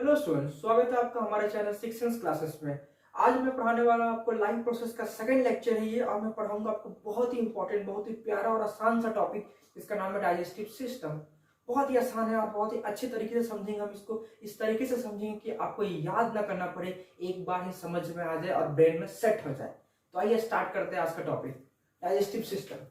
Hello students, स्वागत है आपका हमारे चैनल सिक्स सेंस क्लासेस में। आज मैं पढ़ाने वाला हूं आपको लाइफ प्रोसेस का सेकंड लेक्चर है ये, और मैं पढ़ाऊंगा आपको बहुत ही इंपॉर्टेंट, बहुत ही प्यारा और आसान सा टॉपिक जिसका नाम है डाइजेस्टिव सिस्टम। बहुत ही आसान है और बहुत ही अच्छे तरीके से समझेंगे हम इसको। इस तरीके से समझेंगे कि आपको याद ना करना पड़े, एक बार ही समझ में आ जाए और ब्रेन में सेट हो जाए। तो आइए स्टार्ट करते हैं आज का टॉपिक, डाइजेस्टिव सिस्टम।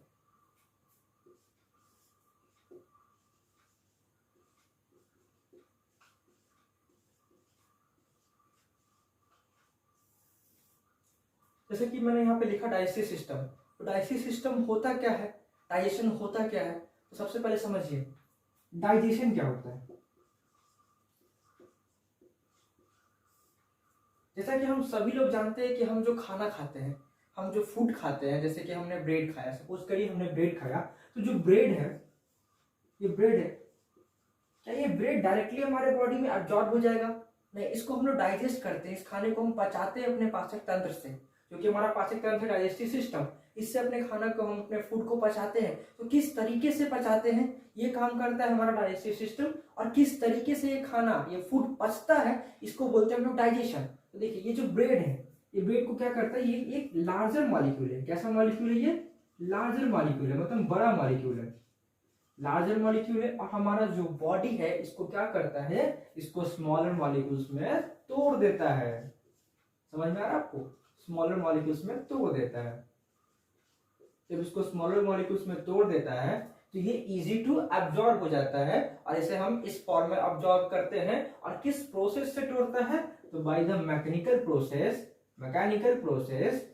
जैसे कि मैंने यहाँ पे लिखा डाइजेस्टिव सिस्टम। तो डाइजेस्टिव सिस्टम होता क्या है, डाइजेशन होता क्या है, तो सबसे पहले समझिए डाइजेशन क्या होता है। जैसा कि हम सभी लोग जानते हैं कि हम जो खाना खाते हैं, हम जो फूड खाते हैं, जैसे कि हमने ब्रेड खाया, सपोज करिए हमने ब्रेड खाया, तो जो ब्रेड है, ये ब्रेड है, क्या ये ब्रेड डायरेक्टली हमारे बॉडी में अब्जॉर्ब हो जाएगा? नहीं, इसको हम लोग डाइजेस्ट करते हैं, इस खाने को हम पचाते हैं अपने पाचक तंत्र से, क्योंकि हमारा पाचक तंत्र है डाइजेस्टिव सिस्टम। इससे अपने खाना को, हम अपने फूड को पचाते हैं। तो किस तरीके से पचाते हैं, ये काम करता है हमारा डाइजेस्टिव सिस्टम। और किस तरीके से ये खाना, ये फूड पचता है, इसको बोलते हैं हम लोग डाइजेशन। तो देखिए, ये जो ब्रेड है, ये ब्रेड को क्या करता है, ये एक लार्जर मॉलिक्यूल है। कैसा मॉलिक्यूल है ये? लार्जर मॉलिक्यूल है, मतलब बड़ा मॉलिक्यूल है, लार्जर मॉलिक्यूल है। और हमारा जो बॉडी है, इसको क्या करता है, इसको स्मॉलर मॉलिक्यूल्स में तोड़ देता है। समझ में आ रहा है आपको? स्मॉलर मॉलिक्यूल्स में तोड़ देता है। जब इसको स्मॉलर मॉलिक्यूल्स में तोड़ देता है, तो ये इजी टू एब्जॉर्ब हो जाता है, और इसे हम इस फॉर्म में एब्जॉर्ब करते हैं। और किस प्रोसेस से तोड़ता है? तो by the mechanical process and chemical process.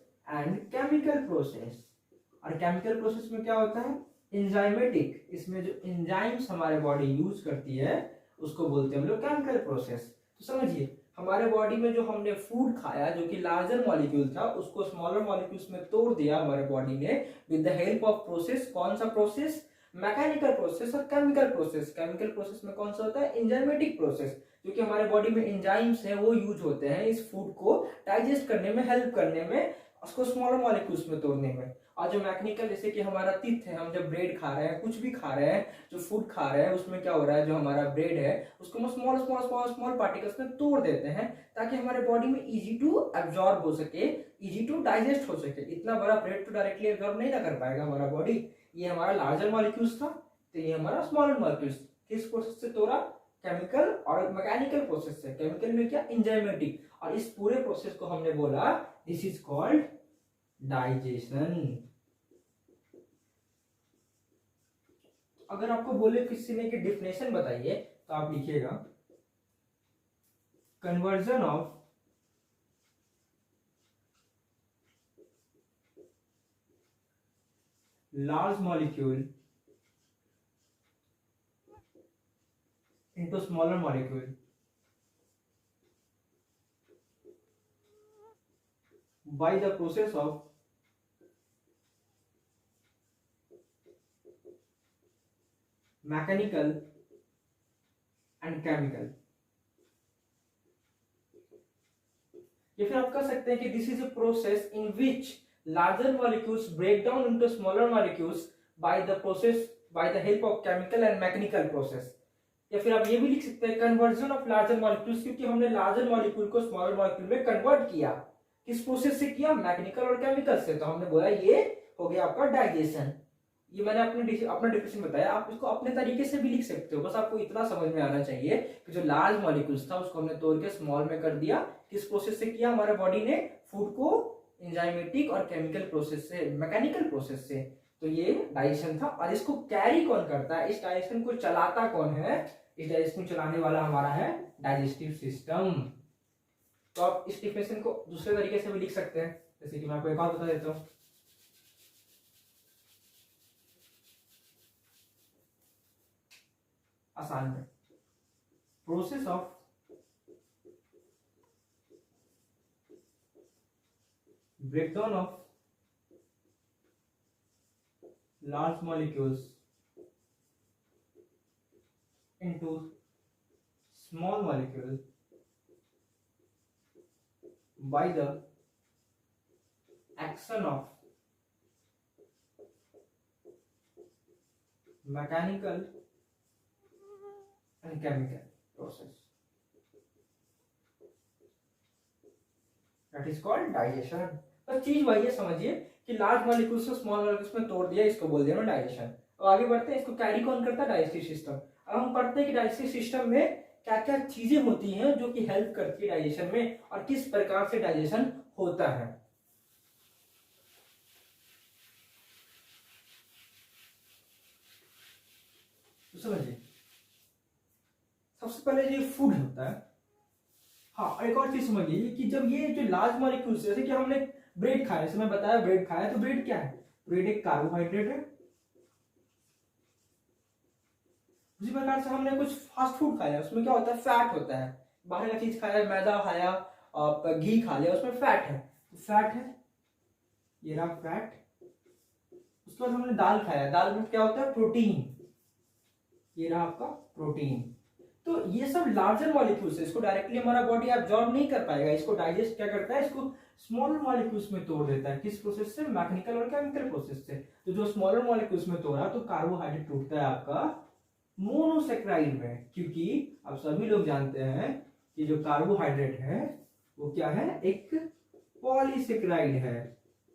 और केमिकल प्रोसेस में क्या होता है? एंजाइमेटिक। इसमें जो एंजाइम्स हमारे बॉडी यूज करती है, उसको बोलते हैं हम लोग केमिकल प्रोसेस। तो समझिए, हमारे बॉडी में जो हमने फूड खाया, जो कि लार्जर मॉलिक्यूल था, उसको स्मॉलर मॉलिक्यूल्स में तोड़ दिया हमारे बॉडी ने with the help of process. कौन सा प्रोसेस? मैकेनिकल प्रोसेस और केमिकल प्रोसेस। केमिकल प्रोसेस में कौन सा होता है? एंजाइमेटिक प्रोसेस, क्योंकि हमारे बॉडी में एंजाइम्स हैं, वो यूज होते हैं इस फूड को डाइजेस्ट करने में, हेल्प करने में, उसको स्मॉलर मॉलिक्यूल्स में तोड़ने में। और जो मैकेनिकल, जैसे कि हमारा तित है, हम जब ब्रेड खा रहे हैं, कुछ भी खा रहे हैं, जो फूड खा रहे हैं, उसमें क्या हो रहा है, जो हमारा ब्रेड है उसको हम small small small small particles में तोड़ देते हैं, ताकि हमारे बॉडी में इजी टू एब्जॉर्ब हो सके, इजी टू डाइजेस्ट हो सके। इतना बड़ा ब्रेड तो डायरेक्टली एब्जॉर्ब नहीं ना कर पाएगा हमारा बॉडी। ये हमारा लार्जर मॉलिक्यूल्स था, तो ये हमारा स्मॉलर मॉलिक्यूल्स। किस प्रोसेस से तोड़ा? केमिकल और मैकेनिकल प्रोसेस से। केमिकल में क्या? एंजाइमेटिक। और इस पूरे प्रोसेस को हमने बोला दिस इज कॉल्ड डाइजेशन। अगर आपको बोले किसी ने कि डिफिनेशन बताइए, तो आप लिखिएगा conversion of large molecule into smaller molecule by the process of mechanical and chemical। या फिर आप कह सकते हैं कि this is a process in which larger molecules break down into smaller molecules by the process, by the help of chemical and mechanical process. या फिर आप ये भी लिख सकते हैं कन्वर्जन ऑफ लार्जर मॉलिक्यूल्स, क्योंकि हमने लार्जर मॉलिक्यूल को स्मॉलर मॉलिक्यूल में कन्वर्ट किया। किस प्रोसेस से किया? मैकेनिकल और केमिकल से। तो हमने बोला ये हो गया आपका डाइजेशन। ये मैंने अपना डिफिनेशन बताया, आप इसको अपने तरीके से भी लिख सकते हो, बस आपको इतना समझ में आना चाहिए कि जो लार्ज मॉलिक्यूल्स था उसको हमने तोड़ के स्मॉल में कर दिया। किस प्रोसेस से किया? हमारे बॉडी ने फूड को एंजाइमेटिक और केमिकल प्रोसेस से, मैकेनिकल प्रोसेस से। तो ये डाइजेशन था। और इसको कैरी कौन करता है, इस डाइजेशन को चलाता कौन है? इस डाइजेशन को चलाने वाला हमारा है डाइजेस्टिव सिस्टम। तो आप इस डिफिनेशन को दूसरे तरीके से भी लिख सकते हैं, जैसे कि मैं आपको एक और बता देता हूँ। आसान है, process of breakdown of large molecules into small molecule by the action of mechanical and chemical process। That is called digestion. तो चीज वही है, समझिए कि लार्ज मॉलिक्यूल्स को स्मॉल मॉलिक्यूल्स में तोड़ दिया, इसको बोल दिया ना डाइजेशन। अब आगे बढ़ते हैं, इसको कैरी कौन करता है, डाइजेस्टिव सिस्टम। अब हम पढ़ते हैं कि डाइजेस्टिव सिस्टम में क्या क्या चीजें होती हैं जो कि हेल्प करती है डाइजेशन में, और किस प्रकार से डाइजेशन होता है। तो समझिए, सबसे पहले जो फूड होता है, हाँ एक और चीज समझिए कि जब ये जो लार्ज मॉलिक्यूल्स, जैसे कि हमने ब्रेड खाया, जैसे मैं बताया ब्रेड खाया, तो ब्रेड क्या है, ब्रेड एक कार्बोहाइड्रेट है। उसी प्रकार से हमने कुछ फास्ट फूड खाया, उसमें क्या होता है, फैट होता है। बाहर का चीज खाया, मैदा खाया, घी खा लिया, उसमें फैट है, तो फैट है, ये रहा फैट। उसके बाद हमने दाल खाया, दाल में क्या होता है, प्रोटीन, ये रहा आपका प्रोटीन। तो ये सब लार्जर मॉलिक्यूल्स है, इसको डायरेक्टली हमारा बॉडी एब्जॉर्ब नहीं कर पाएगा, इसको डाइजेस्ट क्या करता है, इसको स्मॉलर मॉलिक्यूल्स में तोड़ देता है। किस प्रोसेस से, मैकेनिकल और केमिकल प्रोसेस से। तो जो स्मॉलर मॉलिक्यूल्स में तोड़ा तो कार्बोहाइड्रेट टूटता है आपका मोनोसेक्राइड में, क्योंकि अब सभी लोग जानते हैं कि जो कार्बोहाइड्रेट है वो क्या है, एक पॉलीसेक्राइड है।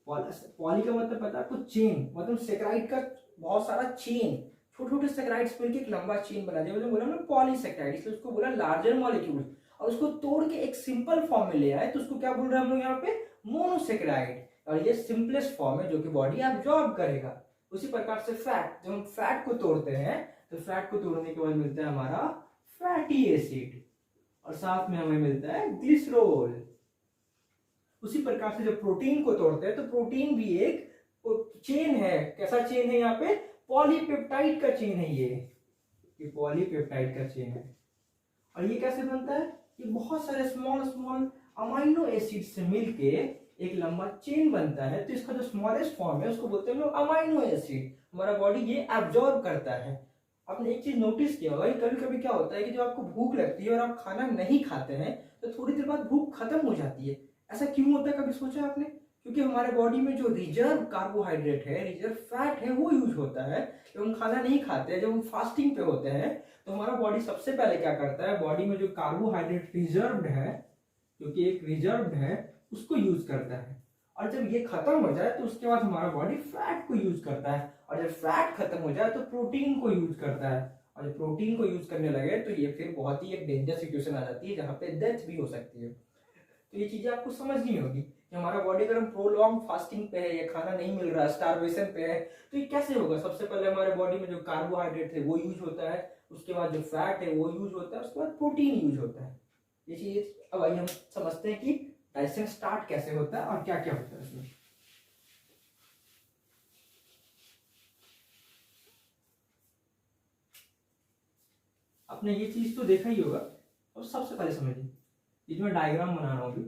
पॉली का मतलब पता है आपको, चेन, मतलब सेक्राइड का बहुत सारा चेन, छोटे छोटे सेक्राइड्स मिलकर एक लंबा चेन बना दिया, मतलब बोला ना पॉलीसेक्राइड, इसलिए उसको बोला लार्जर मॉलिक्यूल। और उसको तोड़ के एक सिंपल फॉर्म में ले आए, तो उसको क्या बोल रहे हैं हम लोग यहाँ पे, मोनोसेक्राइड। और ये सिंपलेस्ट फॉर्म है जो कि बॉडी एब्जॉर्ब करेगा। उसी प्रकार से फैट, जब हम फैट को तोड़ते हैं तो फैट को तोड़ने के बाद मिलता है हमारा फैटी एसिड, और साथ में हमें मिलता है ग्लिसरॉल। उसी प्रकार से जब प्रोटीन को तोड़ते हैं तो प्रोटीन भी एक चेन है। कैसा चेन है, यहाँ पे पॉलीपेप्टाइड का चेन है, ये पॉलीपेप्टाइड का चेन है। और ये कैसे बनता है, ये बहुत सारे स्मॉल स्मॉल अमाइनो एसिड से मिलके एक लंबा चेन बनता है। तो इसका जो स्मॉलेस्ट फॉर्म है उसको बोलते हैं हम लोग अमाइनो एसिड। हमारा बॉडी ये एब्जॉर्ब करता है। आपने एक चीज नोटिस किया होगा, कभी कभी क्या होता है कि जब आपको भूख लगती है और आप खाना नहीं खाते हैं तो थोड़ी देर बाद भूख खत्म हो जाती है। ऐसा क्यों होता है, कभी सोचा आपने? क्योंकि हमारे बॉडी में जो रिजर्व कार्बोहाइड्रेट है, रिजर्व फैट है, वो यूज होता है। जब हम खाना नहीं खाते हैं, जब हम फास्टिंग पे होते हैं, तो हमारा बॉडी सबसे पहले क्या करता है, बॉडी में जो कार्बोहाइड्रेट रिजर्व्ड है, क्योंकि एक रिजर्व्ड है, उसको यूज करता है। और जब ये खत्म हो जाए तो उसके बाद हमारा बॉडी फैट को यूज करता है, और जब फैट खत्म हो जाए तो प्रोटीन को यूज करता है। और जब प्रोटीन को यूज करने लगे तो ये फिर बहुत ही एक डेंजर सिचुएशन आ जाती है जहां पे डेथ भी हो सकती है। तो ये चीजें आपको समझनी होगी कि हमारा बॉडी अगर हम प्रोलॉन्ग फास्टिंग पे है या खाना नहीं मिल रहा है, स्टारवेशन पे है, तो ये कैसे होगा? सबसे पहले हमारे बॉडी में जो कार्बोहाइड्रेट है वो यूज होता है, उसके बाद जो फैट है वो यूज होता है, उसके बाद प्रोटीन यूज होता है। ये चीज अब आइए हम समझते हैं कि डाइजेशन स्टार्ट कैसे होता है और क्या क्या होता है इसमें। आपने ये चीज तो देखा ही होगा, और सबसे पहले समझिए, ये जो मैं डायग्राम बना रहा हूं अभी,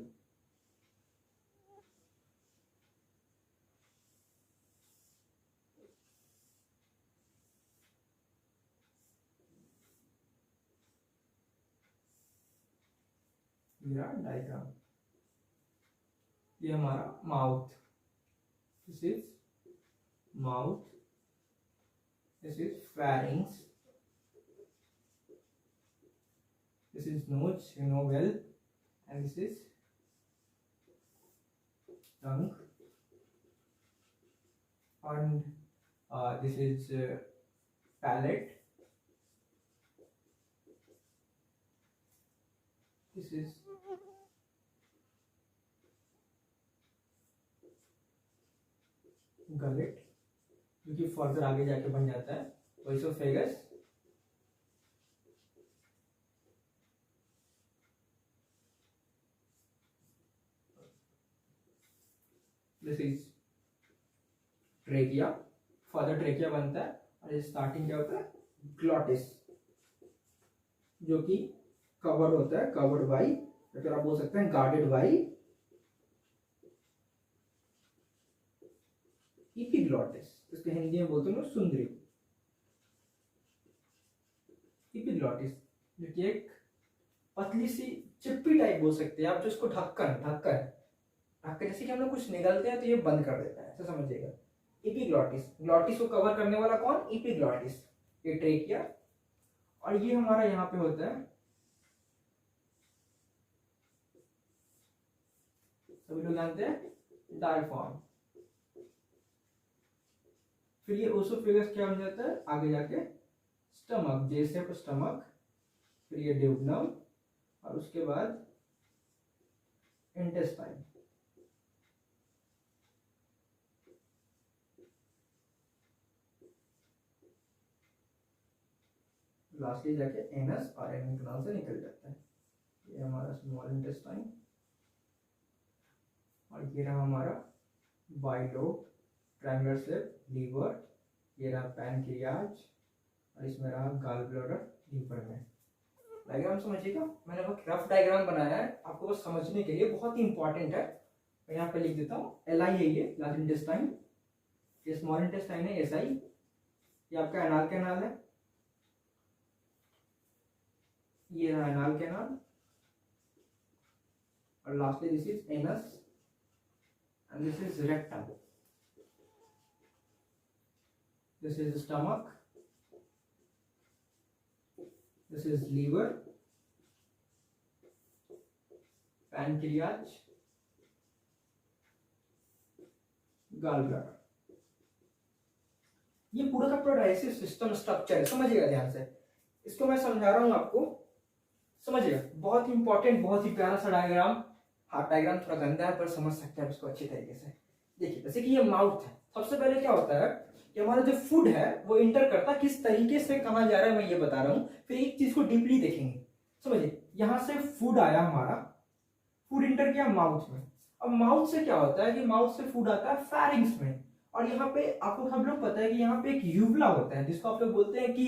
मेरा डायग्राम, ये हमारा mouth, this is mouth, this is pharynx, this is nose, you know well, and this is tongue, and this is palate, this is gullet, जो कि फर्दर आगे जाके बन जाता है oesophagus, this is trachea, further trachea बनता है, और स्टार्टिंग क्या होता है, ग्लॉटिस, जो कि कवर होता है, कवर्ड बाई, अगर आप बोल सकते हैं गार्डेड बाई इपिग्लॉटिस, इसके हिंदी में बोलते हैं सुंदरी, इपिग्लॉटिस, जो कि एक पतली सी चिप्पी टाइप बोल सकते हैं आप, जो इसको ढक्कन ढक्कन ढक्कन जैसे कि हम लोग कुछ निगलते हैं तो ये बंद कर देता है, ऐसा समझिएगा। इपिग्लॉटिस, ग्लॉटिस को कवर करने वाला कौन, इपिग्लॉटिस, ये ट्रेकिया। और ये हमारा यहाँ पे होता है सभी लोग जानते हैं डायफ्राम। फिर ये ओसोफेगस क्या बन जाता है आगे जाके स्टमक, जैसे स्टमक, फिर ये ड्यूडनम और उसके बाद इंटेस्टाइन। लास्टली जाके एनस और एनल कैनाल से निकल जाता है। ये हमारा स्मॉल इंटेस्टाइन और ये रहा हमारा बाइलोब, ट्रायंगुलर स्लिप, लीवर, ये रहा पैनक्रियाज और इसमें रहा गॉल ब्लैडर लीवर में। डायग्राम समझिएगा, मैंने बहुत रफ डायग्राम बनाया है आपको बस समझने के लिए, बहुत ही इंपॉर्टेंट है। मैं यहाँ पे लिख देता हूँ, LI है ये लार्ज इंटेस्टाइन, ये स्मॉल इंटेस्टाइन है SI, ये आपका एनाल कैनाल है, ये रहा एनाल कैनाल और lastly this is anus and this is rectum, this is stomach, this is liver, pancreas, gallbladder। ये पूरा का पूरा डाइजेस्टिव सिस्टम स्ट्रक्चर है, समझिएगा ध्यान से, इसको मैं समझा रहा हूं आपको, समझिएगा। बहुत ही इंपॉर्टेंट, बहुत ही प्यारा सा डायग्राम। हाँ डायग्राम थोड़ा गंदा है पर समझ सकते हैं इसको अच्छी तरीके से। देखिए जैसे कि ये माउथ है, सबसे पहले क्या होता है कि हमारा जो फूड है वो इंटर करता है, किस तरीके से कहाँ जा रहा है मैं ये बता रहा हूँ। फिर एक चीज को डीपली देखेंगे, समझिए यहां से फूड आया, हमारा फूड इंटर किया माउथ में। अब माउथ से क्या होता है कि माउथ से फूड आता है फैरिंग्स में, और यहाँ पे आपको सब लोग पता है कि यहाँ पे एक यूवला होता है जिसको आप लोग बोलते हैं कि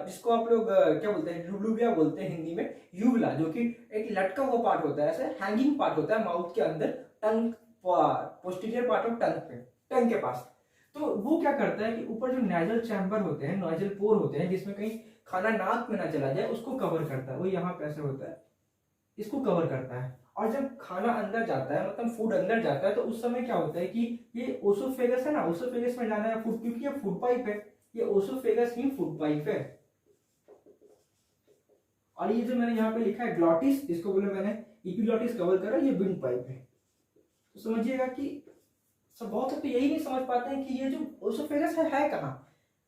जिसको आप लोग क्या बोलते हैं, यूब्लुबिया बोलते हैं हिंदी में, यूवला, जो कि एक लटका हुआ पार्ट होता है, ऐसे हैंगिंग पार्ट होता है माउथ के अंदर, टंग पोस्टीरियर पार्ट ऑफ टंग पे, टंग के पास। तो वो क्या करता है कि ऊपर जो नेजल चैम्बर होते हैं, नेजल पोर होते हैं, जिसमें कहीं खाना नाक में ना चला जाए उसको कवर करता है, वो यहाँ पे ऐसे होता है, इसको कवर करता है। और जब खाना अंदर जाता है, मतलब फूड अंदर जाता है, तो उस समय क्या होता है कि ये ओसोफेगस है ना, ओसोफेगस में जाना है फूड, क्योंकि ये फूड पाइप है, ये ओसोफेगस ही फूड पाइप है। और ये जो मैंने यहाँ पे लिखा है ग्लॉटिस, जिसको बोले मैंने इपिग्लॉटिस कवर करा, ये विंड पाइप है। तो समझिएगा कि सब बहुत तो यही नहीं समझ पाते हैं कि ये जो ओसोफेगस है कहाँ।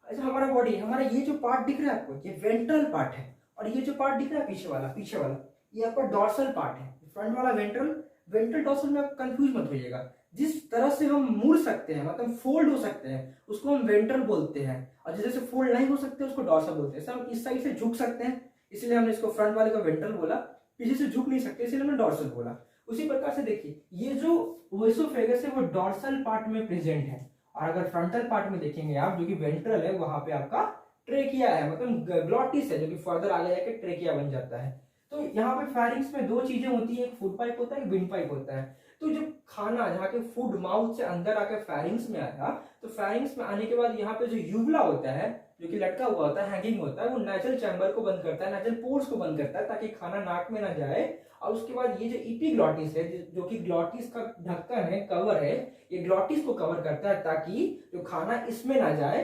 अच्छा हमारा बॉडी, हमारा ये जो पार्ट दिख रहा है आपको, ये वेंट्रल पार्ट है, और ये जो पार्ट दिख रहा है पीछे वाला ये आपका डॉर्सल पार्ट है। फ्रंट वाला वेंट्रल डॉर्सल में आप कंफ्यूज मत होइएगा। जिस तरह से हम मुड़ सकते हैं, मतलब फोल्ड हो सकते हैं, उसको हम वेंट्रल बोलते हैं, और जैसे फोल्ड नहीं हो सकते उसको डॉर्सल बोलते हैं। हम इस साइड से झुक सकते हैं, इसलिए हमने इसको फ्रंट वाले को वेंट्रल बोला, पीछे से झुक नहीं सकते इसलिए हमने डॉर्सल बोला। उसी प्रकार से देखिए ये जो ओसोफेगस है वो डॉर्सल पार्ट में प्रेजेंट है, और अगर फ्रंटल पार्ट में देखेंगे आप, जो कि वेंट्रल है, वहां पे आपका ट्रेकिया है, मतलब ग्लॉटिस है, जो कि फर्दर आगे जाके ट्रेकिया बन जाता है। तो यहाँ पे फैरिंग्स में दो चीजें होती है, एक फूड पाइप होता है, एक विंड पाइप होता है। तो जब खाना जहाँ के फूड माउथ से अंदर आकर फैरिंग्स में आया, तो फैरिंग्स में आने के बाद यहाँ पे जो यूवला होता है, जो कि लटका हुआ होता है, हैंगिंग होता है, वो नेजल चैम्बर को बंद करता है, नेजल पोर्स को बंद करता है, ताकि खाना नाक में ना जाए। और उसके बाद ये जो इपिग्लॉटिस है, जो कि ग्लॉटिस का ढक्कन है, कवर है, ये ग्लॉटिस को कवर करता है, ताकि जो खाना इसमें ना जाए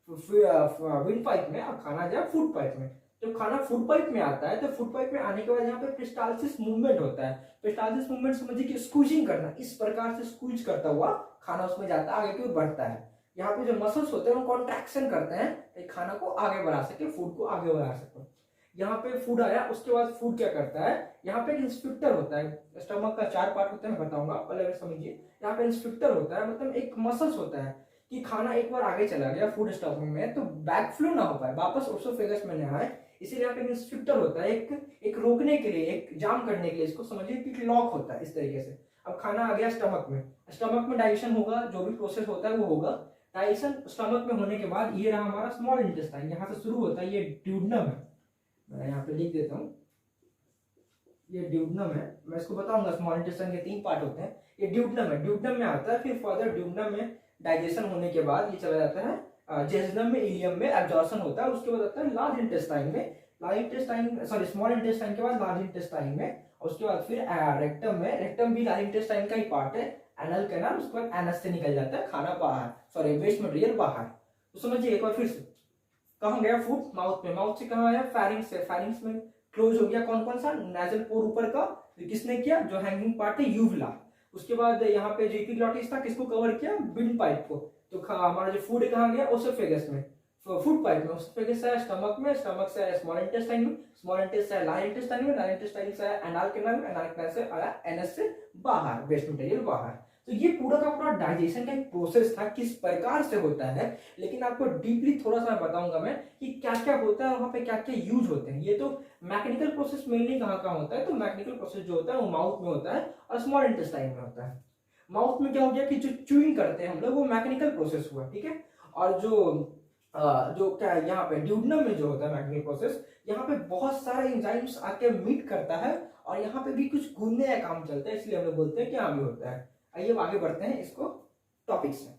विंड पाइप में, और खाना जाए फूड पाइप में। जब खाना फूड पाइप में आता है, तो फूड पाइप में आने के बाद यहाँ पे पेरिस्टाल्सिस मूवमेंट होता है। पेरिस्टाल्सिस मूवमेंट समझिए कि स्क्वीजिंग करना, इस प्रकार से स्क्वीज करता हुआ खाना उसमें जाता है, आगे की ओर बढ़ता है। यहाँ पे जो मसल्स होते हैं वो कॉन्ट्रैक्शन करते हैं खाना को आगे बढ़ा सके, फूड को आगे बढ़ा सके। यहाँ पे फूड आया, उसके बाद फूड क्या करता है, यहाँ पे एक स्फिंक्टर होता है, स्टमक का 4 पार्ट होता है, मैं बताऊंगा, पहले समझिए। यहाँ पे स्फिंक्टर होता है, मतलब एक मसल्स होता है कि खाना एक बार आगे चला गया फूड स्टमक में, तो बैक फ्लो ना हो पाए, वापस ओसोफेगस में ना आए, इसीलिए यहाँ पे स्फिंक्टर होता है, एक रोकने के लिए, एक जाम करने के लिए, इसको समझिए कि लॉक होता है इस तरीके से। अब खाना आ गया स्टमक में डाइजेशन होगा, जो भी प्रोसेस होता है वो होगा। डाइजेशन स्टमक में होने के बाद ये रहा हमारा स्मॉल इंटेस्टाइन, यहाँ से शुरू होता है, ये ड्यूडनम है, मैं यहाँ पे लिख देता हूँ, ये ड्यूडनम है। मैं इसको बताऊंगा, स्मॉल इंटेस्टाइन के 3 पार्ट होते हैं, ये ड्यूडनम है, ड्यूडनम में आता है, फिर फर्दर ड्यूडनम में डाइजेशन होने के बाद ये चला जाता है जेजुनम में, इलियम में एब्जॉर्प्शन होता है, उसके बाद आता है लार्ज इंटेस्टाइन में, स्मॉल इंटेस्टाइन के बाद लार्ज इंटेस्टाइन में, और उसके बाद फिर रेक्टम में, रेक्टम भी लार्ज इंटेस्टाइन का ही पार्ट है, एनल कैनाल, उसके बाद एनस से निकल जाता है खाना बाहर, वेस्ट मटेरियल बाहर। तो समझिए एक बार फिर से, कहाँ गया फूड, माउथ में, माउथ से कहाँ आया, फैरिंग्स से, फैरिंग्स में क्लोज हो गया कौन कौन सा, नेजल पोर ऊपर का, किसने किया, जो हैंगिंग पार्ट है यूवला, उसके बाद यहाँ पे जो एपिग्लॉटिस था किसको कवर किया, विंड पाइप को। तो हमारा जो फूड कहाँ गया, ओसोफेगस में, फूड पाइप में, ओसोफेगस है स्टमक में, स्टमक से स्मॉल इंटेस्टाइन में, स्मॉल इंटेस्टाइन लार्ज इंटेस्टाइन में, लार्ज इंटेस्टाइन से एनाल कैनाल में, एनाल कैनाल से आया एनएस से बाहर, वेस्ट मटेरियल बाहर। तो ये पूरा का पूरा डाइजेशन का एक प्रोसेस था, किस प्रकार से होता है। लेकिन आपको डीपली थोड़ा सा बताऊंगा मैं कि क्या क्या होता है, वहां पे क्या क्या यूज होते हैं। ये तो मैकेनिकल प्रोसेस मेनली कहाँ कहाँ होता है, तो मैकेनिकल प्रोसेस जो होता है वो माउथ में होता है और स्मॉल इंटेस्टाइन में होता है। माउथ में क्या हो गया कि जो च्यूइंग करते हैं हम लोग, वो मैकेनिकल प्रोसेस हुआ, ठीक है। और जो क्या यहाँ पे ड्यूडनम में जो होता है मैकेनिकल प्रोसेस, यहाँ पे बहुत सारे एंजाइम्स आके मीट करता है और यहाँ पे भी कुछ घूमने का काम चलता है, इसलिए हम लोग बोलते हैं कि यहाँ भी होता है। आइए आगे बढ़ते हैं इसको टॉपिक से।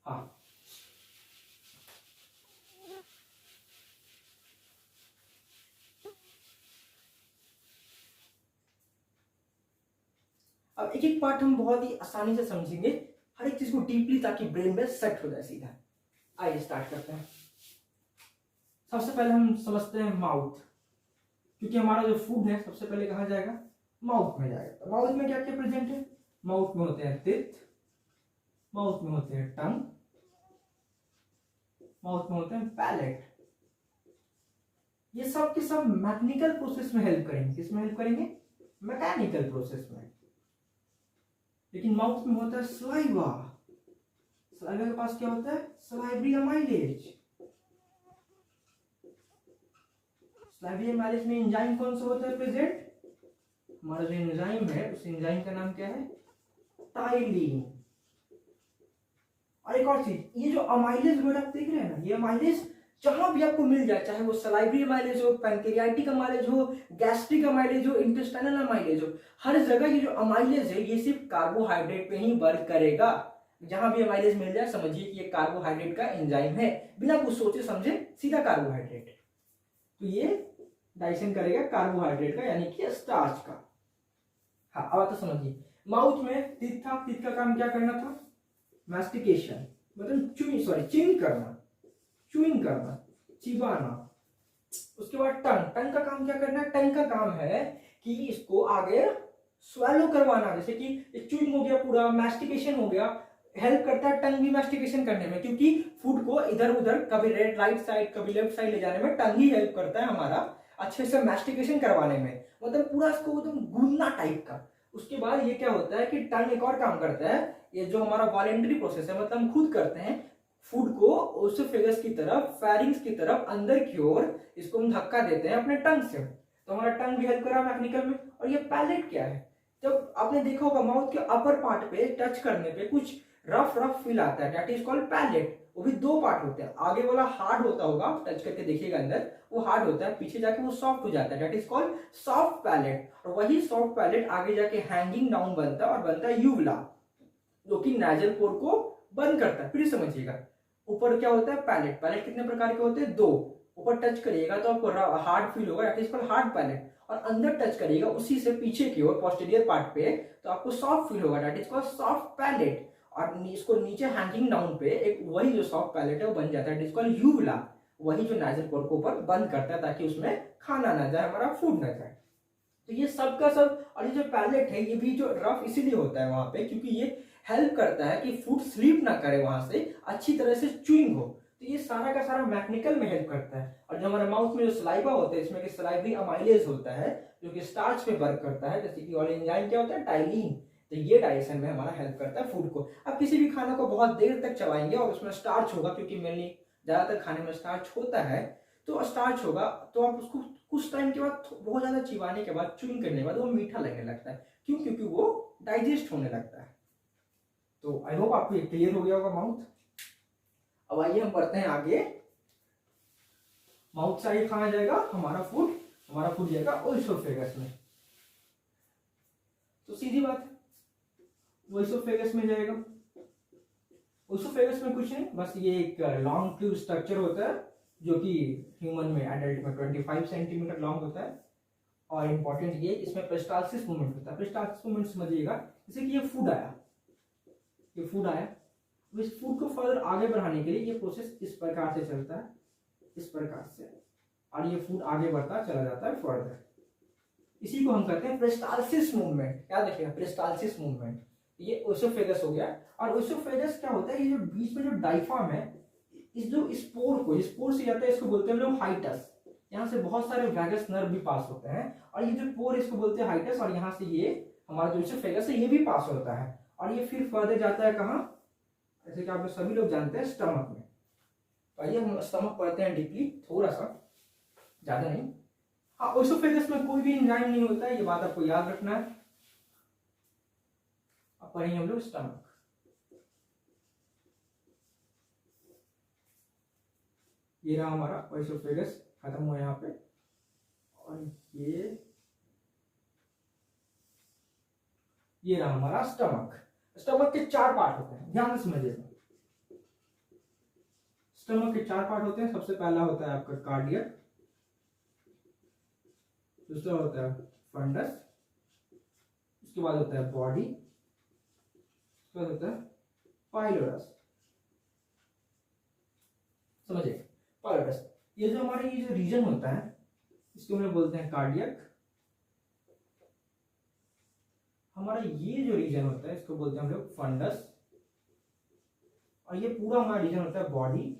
हाँ, अब एक एक पार्ट हम बहुत ही आसानी से समझेंगे, हर एक चीज को डीपली, ताकि ब्रेन में सेट हो जाए सीधा। आइए स्टार्ट करते हैं। सबसे पहले हम समझते हैं माउथ, क्योंकि हमारा जो फूड है सबसे पहले कहाँ जाएगा, माउथ में जाएगा। तो माउथ में क्या क्या प्रेजेंट है, माउथ में होते हैं टीथ, माउथ में होते हैं टंग, माउथ में होते हैं पैलेट। ये सब के सब मैकेनिकल प्रोसेस में हेल्प करेंगे। किसमें हेल्प करेंगे, मैकेनिकल प्रोसेस में। लेकिन माउथ में होता है सलाइवा। सलाइवा के पास क्या होता है, सलाइवरी अमाइलेज। सलाइवरी अमाइलेज में एंजाइम कौन सा होता है प्रेजेंट, हमारा जो एंजाइम है उस एंजाइम का नाम क्या है, टाइलिन। और एक और चीज, ये जो अमाइलेज वर्ड आप देख रहे हैं ना, ये अमाइलेज जहां भी आपको मिल जाए, चाहे वो सलाइवरी अमाइलेज हो, पैनक्रियाटिक अमाइलेज हो, गैस्ट्रिक अमाइलेज हो, इंटेस्टाइनल अमाइलेज हो, हर जगह ये जो अमाइलेज है ये सिर्फ कार्बोहाइड्रेट पे ही वर्क करेगा। जहां भी अमाइलेज मिल जाए समझिए कि ये कार्बोहाइड्रेट का एंजाइम है, बिना कुछ सोचे समझे सीधा कार्बोहाइड्रेट। तो ये डाइजेशन करेगा कार्बोहाइड्रेट का, यानी कि स्टार्च का। हाँ, अब तो समझिए, माउथ में टीथ था, टीथ का काम क्या करना था, मैस्टिकेशन, मतलब च्यूइंग करना, च्यूइंग करना, चिबाना। उसके बाद टंग, टंग का काम क्या करना है, टंग का काम है कि इसको आगे स्वेलो करवाना। जैसे कि च्यूइंग हो गया, पूरा मैस्टिकेशन हो गया, हेल्प करता है टंग भी मैस्टिकेशन करने में, क्योंकि फूड को इधर उधर कभी राइट साइड कभी लेफ्ट साइड ले जाने में टंग ही हेल्प करता है हमारा अच्छे से मैस्टिकेशन करवाने में, मतलब पूरा इसको एकदम गूंदना टाइप का। उसके बाद ये क्या होता है कि टंग एक और काम करता है, ये जो हमारा वॉलेंटरी प्रोसेस है, मतलब हम खुद करते हैं फूड को ओसोफेगस की तरफ, फेरिंग्स की तरफ, अंदर की ओर इसको हम धक्का देते हैं अपने टंग से। तो हमारा टंग भी हेल्प कर रहा है मैकेनिकल में। और ये पैलेट क्या है, जब आपने देखा होगा माउथ के अपर पार्ट पे टच करने पे कुछ रफ रफ फील आता है, दैट इज कॉल्ड पैलेट। वो भी दो पार्ट होते हैं, आगे वाला हार्ड होता होगा, टच करके देखिएगा अंदर वो हार्ड होता है, पीछे जाके वो सॉफ्ट हो जाता है, that is called soft palate. और वही सॉफ्ट पैलेट आगे जाके हैंगिंग डाउन बनता है और बनता है यूवला, जो कि नाजल पोर को बंद करता है। फिर समझिएगा, ऊपर क्या होता है पैलेट, पैलेट कितने प्रकार के होते हैं, दो। ऊपर टच करिएगा तो आपको हार्ड फील होगा, that is called hard palate, और अंदर टच करिएगा उसी से पीछे की ओर पोस्टीरियर पार्ट पे तो आपको सॉफ्ट फील होगा, that is called soft palate. और इसको नीचे हैंगिंग डाउन पे एक वही जो सॉफ्ट पैलेट है वो बन जाता है, दैट इज कॉल्ड यूवला, वही जो नाजल पोर को ऊपर बंद करता है ताकि उसमें खाना ना जाए, हमारा फूड ना जाए। तो ये सब का सब, और ये जो पैलेट है ये भी जो रफ इसीलिए होता है वहां पे क्योंकि ये हेल्प करता है कि फूड स्लीप ना करे, वहां से अच्छी तरह से च्यूइंग हो। तो ये सारा का सारा मैकेनिकल में हेल्प करता है। और जो हमारे माउथ में जो सलाइवा होता है इसमें कि सलाइवरी अमाइलेज होता है जो कि स्टार्च में वर्क करता है, जैसे कि और एंजाइम क्या होता है टाइलिन। तो ये डाइजेशन में हमारा हेल्प करता है फूड को। अब किसी भी खाना को बहुत देर तक चबाएंगे और उसमें स्टार्च होगा, क्योंकि मेनली ज्यादातर खाने में स्टार्च होता है, तो स्टार्च होगा तो आप उसको कुछ टाइम के बाद बहुत ज्यादा चिबाने के बाद, च्यूइंग करने के बाद वो मीठा लगने लगता है। क्यों, क्योंकि वो डाइजेस्ट होने लगता है। तो आई होप आपको क्लियर हो गया होगा माउथ। अब आइए हम बढ़ते हैं आगे। माउथ से आगे कहां जाएगा हमारा फूड जाएगा ओइसोफेगस में। तो सीधी बात है, ओइसोफेगस में जाएगा। ओइसोफेगस में कुछ नहीं, बस ये एक लॉन्ग ट्यूब स्ट्रक्चर होता है जो कि ह्यूमन में एडल्ट में 25 सेंटीमीटर लॉन्ग होता है। और इंपॉर्टेंट ये इसमें पेरिस्टाल्सिस मूवमेंट होता है। पेरिस्टाल्सिस मूवमेंट समझिएगा, जैसे कि ये फूड आया, इस फूड को फर्दर आगे बढ़ाने के लिए ये प्रोसेस इस प्रकार से चलता है। इस प्रकार से, और ये फूड आगे बढ़ता चला जाता है फर्दर। इसी को हम कहते हैं पेरिस्टालसिस मूवमेंट। याद रखिएगा, पेरिस्टालसिस मूवमेंट। ये ओसोफेगस हो गया। और ओसोफेगस क्या होता है, ये जो बीच में जो डायफ्राम है, इस जो स्पोर को, स्पोर से जाता है, इसको बोलते हैं हम लोग हाइटस। यहाँ से बहुत सारे वैगस नर्व भी पास होते हैं, और ये जो पोर इसको बोलते हैं हाइटस, और यहाँ से ये हमारा जो ओसोफेगस है ये भी पास होता है, और ये फिर फर्दर जाता है कहाँ, जैसे कि आप लोग सभी लोग जानते हैं स्टमक में। तो आइए हम स्टमक पढ़ते हैं डीपली, थोड़ा सा, ज्यादा नहीं। हाँ, ओसोफेगस में कोई भी एंजाइम नहीं होता है, ये बात आपको याद रखना है। अब पढ़ेंगे हम लोग स्टमक। ये रहा हमारा ओसोफेगस, खत्म हुआ यहाँ पे। और ये रहा हमारा स्टमक। स्टमक के 4 पार्ट होते हैं, ध्यान से समझिएगा। स्टमक के 4 पार्ट होते हैं। सबसे पहला होता है आपका कार्डियक, दूसरा होता है फंडस, उसके बाद होता है बॉडी, उसके बाद होता है पाइलोरस। समझिए, पाइलोरस, ये जो हमारा ये जो रीजन होता है इसको हम लोग बोलते हैं कार्डियक। हमारा ये जो रीजन होता है इसको बोलते हैं हम लोग फंडस, और ये पूरा हमारा रीजन होता है बॉडी,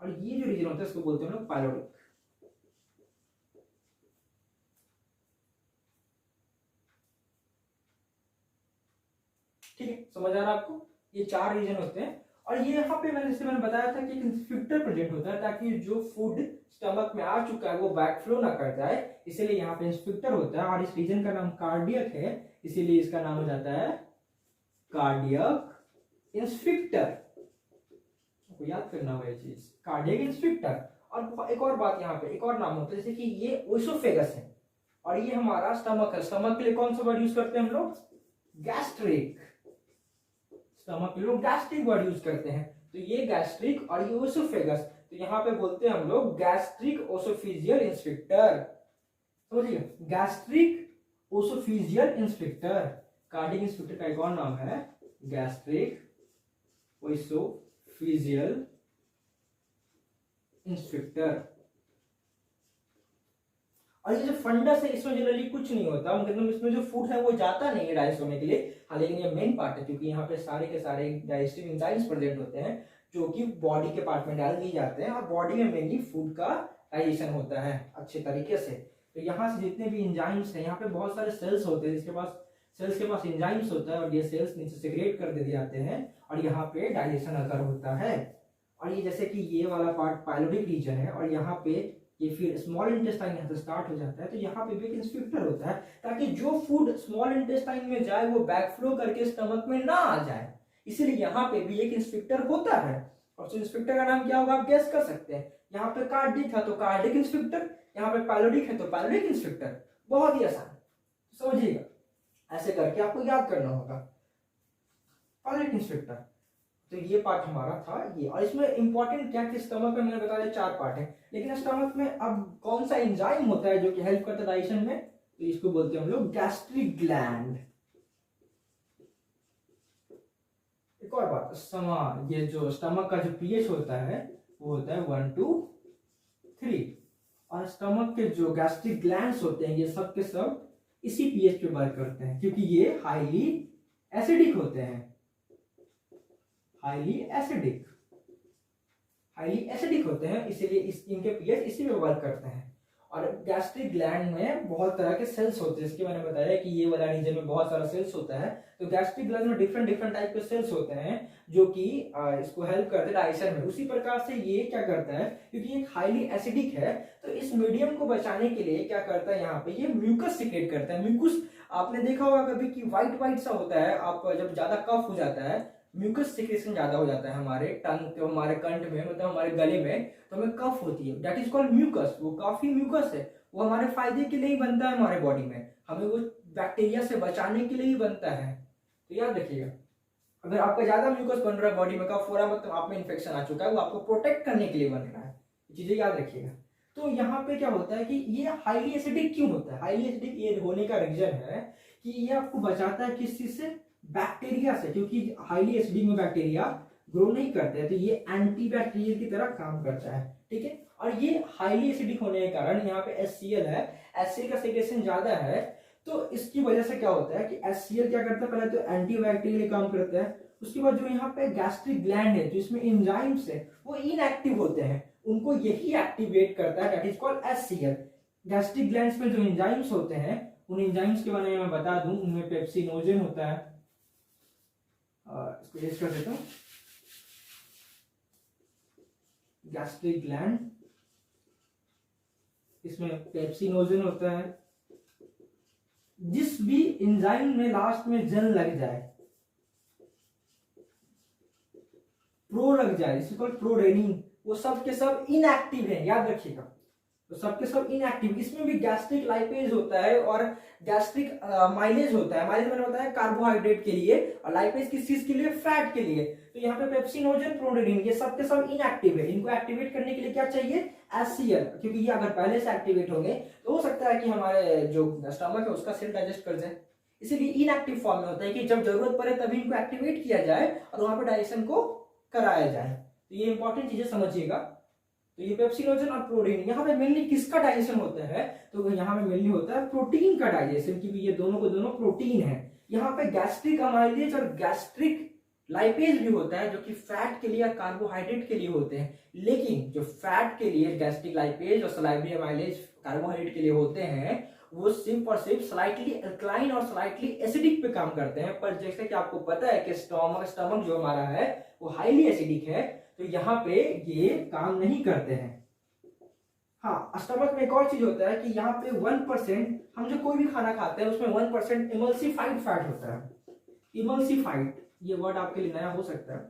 और ये जो रीजन होता है इसको बोलते हैं हम लोग पाइलोरिक। ठीक है, समझ आ रहा है आपको? ये 4 रीजन होते हैं, और ये यहाँ पे मैंने बताया था कि एक स्फिंक्टर प्रेजेंट होता है, ताकि जो फूड स्टमक में आ चुका है वो बैकफ्लो ना कर जाए, इसीलिए यहाँ पे स्फिंक्टर होता है। और इस रीजन का नाम कार्डियक है, इसीलिए इसका नाम हो जाता है कार्डियक स्फिंक्टर। आपको याद करना हुआ ये चीज, कार्डियक स्फिंक्टर। और एक और बात, यहाँ पे एक और नाम होता है, जैसे कि ये ओसोफेगस है और ये हमारा स्टमक है। स्टमक के लिए कौन सा वर्ड यूज करते हैं हम लोग? गैस्ट्रिक। स्टमक के लिए गैस्ट्रिक वर्ड यूज करते हैं। तो ये गैस्ट्रिक और ये ओसोफेगस, तो यहाँ पे बोलते हैं हम लोग गैस्ट्रिक ओसोफिजियल स्फिंक्टर। समझिए, गैस्ट्रिक ओसोफिजियल स्फिंक्टर। कार्डियक स्फिंक्टर का एक और नाम है गैस्ट्रिक ओसोफिजियल स्फिंक्टर। और ये जो फंडस है इसमें जनरली कुछ नहीं होता, मतलब इसमें जो फूड है वो जाता नहीं है डाइजेस्ट होने के लिए। हाँ, लेकिन ये मेन पार्ट है, क्योंकि यहाँ पे सारे के सारे डाइजेस्टिव एंजाइम्स प्रेजेंट होते हैं जो कि बॉडी के पार्ट में डाल दिए जाते हैं, और बॉडी में मेनली फूड का डाइजेशन होता है अच्छे तरीके से। तो यहाँ से जितने भी एंजाइम्स हैं, यहाँ पे बहुत सारे सेल्स होते हैं, जिसके पास सेल्स के पास एंजाइम्स होता है, और ये सेल्स नीचे सेक्रेट कर दिए जाते हैं, और यहाँ पे डाइजेशन अगर होता है। और ये जैसे कि ये वाला पार्ट पाइलोरिक रीजन है, और यहाँ पे ये फिर स्मॉल इंटेस्टाइन यहाँ से स्टार्ट हो जाता है, तो यहाँ पे भी एक स्फिंक्टर होता है, ताकि जो फूड स्मॉल इंटेस्टाइन में जाए वो बैकफ्लो करके स्टमक में ना आ जाए, इसीलिए यहाँ पे भी एक स्फिंक्टर होता है। और उस स्फिंक्टर का नाम क्या होगा आप गेस कर सकते हैं। यहाँ पे कार्डिक है तो कार्डिक स्फिंक्टर, यहाँ पे पाइलोरिक है तो पाइलोरिक स्फिंक्टर। बहुत ही आसान, समझिएगा, ऐसे करके आपको याद करना होगा पाइलोरिक स्फिंक्टर। तो ये पार्ट हमारा था ये। और इसमें इंपॉर्टेंट क्या कि स्टमक में मैंने बताया 4 पार्ट है, लेकिन स्टमक में अब कौन सा एंजाइम होता है जो कि हेल्प करता है डाइजेशन में, तो इसको बोलते हैं हम लोग गैस्ट्रिक ग्लैंड। एक और बात, ये जो स्टमक का जो पीएच होता है वो होता है 1 to 3, और स्टमक के जो गैस्ट्रिक ग्लैंड्स होते हैं ये सब के सब इसी पीएच पे वर्क करते हैं, क्योंकि ये हाईली एसिडिक होते हैं। हाईली एसिडिक होते हैं, इसीलिए इनके पीएच इसी में वर्क करते हैं। और गैस्ट्रिक ग्लैंड में बहुत तरह के सेल्स होते हैं, इसके मैंने बताया कि ये वाला रीजन में बहुत सारा सेल्स होता है। तो गैस्ट्रिक ग्लैंड में डिफरेंट टाइप के सेल्स होते हैं जो कि इसको हेल्प करते हैं डाइजेशन में। उसी प्रकार से ये क्या करता है, क्योंकि ये हाईली एसिडिक है, तो इस मीडियम को बचाने के लिए क्या करता है, यहाँ पे ये म्यूकस सीक्रेट करता है। म्यूकस आपने देखा होगा कभी कि व्हाइट सा होता है, आप जब ज्यादा कफ हो जाता है, म्यूकस सिक्रेशन ज्यादा हो जाता है हमारे टंग के, हमारे कंठ में, मतलब हमारे गले में, तो हमें कफ होती है, दैट इज कॉल्ड म्यूकस। वो काफी म्यूकस है, वो हमारे फायदे के लिए ही बनता है हमारे बॉडी में, हमें वो बैक्टीरिया से बचाने के लिए ही बनता है। तो याद रखिएगा, अगर आपका ज्यादा म्यूकस बन रहा है, बॉडी में कफ हो रहा है, मतलब आप में इन्फेक्शन आ चुका है, वो आपको प्रोटेक्ट करने के लिए बन रहा है, चीजें याद रखिएगा। तो यहाँ पे क्या होता है कि ये हाईली एसिडिक क्यों होता है? हाईली एसिडिक ये होने का रीजन है कि ये आपको बचाता है किस चीज से? बैक्टीरिया से, क्योंकि हाईली एसिडिक में बैक्टीरिया ग्रो नहीं करते हैं, तो ये एंटीबैक्टीरियल की तरह काम करता है, ठीक है। और ये हाईली एसिडिक होने के कारण यहाँ पे HCl है, HCl का सेक्रेशन ज्यादा है, तो इसकी वजह से क्या होता है कि HCl क्या करता है, पहले तो एंटीबैक्टीरियल काम करता है, उसके बाद जो यहाँ पे गैस्ट्रिक ग्लैंड है, जो इसमें एंजाइम्स है वो इनएक्टिव होते हैं, उनको यही एक्टिवेट करता है, that is called HCl। Gastric glands में जो एंजाइम्स होते हैं, उन एंजाइम्स के बारे में मैं बता दूं, उनमें पेप्सिनोजन होता है, इसको यूज कर देता हूं, गैस्ट्रिक ग्लैंड, इसमें पेप्सिनोजन होता है। जिस भी एंजाइम में लास्ट में जन लग जाए, प्रो लग जाए, जिसको कॉल्ड प्रोरेनिन, वो सब के सब इनएक्टिव है, याद रखिएगा, तो सबके सब इनएक्टिव। इसमें भी गैस्ट्रिक लाइपेज होता है और गैस्ट्रिक माइलेज होता है। माइलेज मैंने बताया कार्बोहाइड्रेट के लिए, और लाइपेज किस चीज के लिए, फैट के लिए। तो यहाँ पे पेप्सिनोजन, प्रोरेनिन, ये सब के सब इनएक्टिव है। इनको एक्टिवेट करने के लिए क्या चाहिए, HCl, क्योंकि ये अगर पहले से एक्टिवेट होंगे तो हो सकता है कि हमारे जो स्टमक है उसका सेल डाइजेस्ट कर जाए, इसीलिए इनएक्टिव फॉर्म में होता है कि जब जरूरत पड़े तभी इनको एक्टिवेट किया जाए और वहां पर डाइजेशन को कराया जाए। तो ये इंपॉर्टेंट चीजें समझिएगा। तो ये पेप्सिनोजन और प्रोटीन, यहाँ पे मेनली किसका डाइजेशन होता है, तो यहाँ पे मेनली होता है प्रोटीन का डाइजेशन, क्योंकि ये दोनों को दोनों प्रोटीन है। यहाँ पे गैस्ट्रिक अमाइलेज और गैस्ट्रिक लाइपेज भी होता है, जो कि फैट के लिए और कार्बोहाइड्रेट के लिए होते हैं। लेकिन जो फैट के लिए गैस्ट्रिक लाइपेज और सलाइवरी अमाइलेज कार्बोहाइड्रेट के लिए होते हैं, वो सिर्फ और सिर्फ स्लाइटली अल्कलाइन और स्लाइटली एसिडिक पे काम करते हैं। पर जैसे कि आपको पता है कि स्टमक जो हमारा है वो हाईली एसिडिक है, तो यहाँ पे ये काम नहीं करते हैं। हाँ, स्टमक में एक और चीज होता है कि यहाँ पे 1%, हम जो कोई भी खाना खाते हैं उसमें 1% इमल्सिफाइड फैट होता है। इमल्सिफाइड, ये वर्ड आपके लिए नया हो सकता है,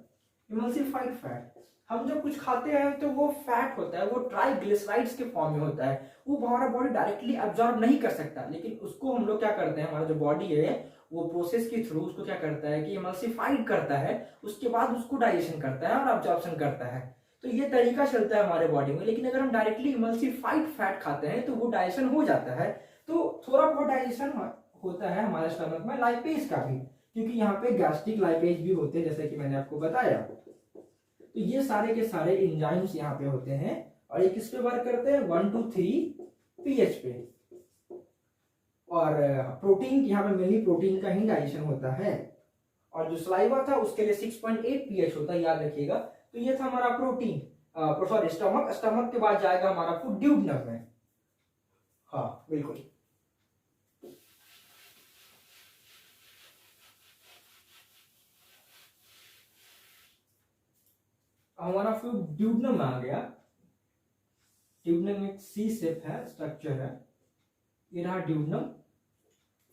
इमल्सिफाइड फैट। हम जब कुछ खाते हैं तो वो फैट होता है, वो ट्राइग्लिसराइड्स के फॉर्म में होता है, वो हमारा बॉडी डायरेक्टली अब्सॉर्ब नहीं कर सकता, लेकिन उसको हम लोग क्या करते हैं, हमारा जो बॉडी है वो प्रोसेस के थ्रू उसको क्या करता है कि इमल्सिफाइड करता है, उसके बाद उसको डाइजेशन करता है और अब्जॉर्प्शन करता है। तो ये तरीका चलता है हमारे बॉडी में। लेकिन अगर हम डायरेक्टली इमल्सिफाइड फैट खाते हैं तो वो डाइजेशन हो जाता है, तो थोड़ा बहुत डाइजेशन होता है हमारे स्टमक में लाइपेज का भी, क्योंकि यहाँ पे गैस्ट्रिक लाइपेज भी होते हैं, जैसे कि मैंने आपको बताया। तो ये सारे के सारे एंजाइम्स यहाँ पे होते हैं, और ये किस पे वर्क करते हैं, 1 to 3 pH पे। और प्रोटीन, यहाँ पे मेनली प्रोटीन का ही डाइजेशन होता है, और जो सलाइवा था उसके लिए 6.8 pH होता है, याद रखिएगा। तो ये था हमारा प्रोटीन, सॉरी स्टमक। स्टमक के बाद जाएगा हमारा फूड ड्यूडेनम में। हाँ बिल्कुल, हमारा फूड ड्यूडेनम आ गया। ड्यूडेनम एक सी शेप है, स्ट्रक्चर है, ये रहा ड्यूडेनम।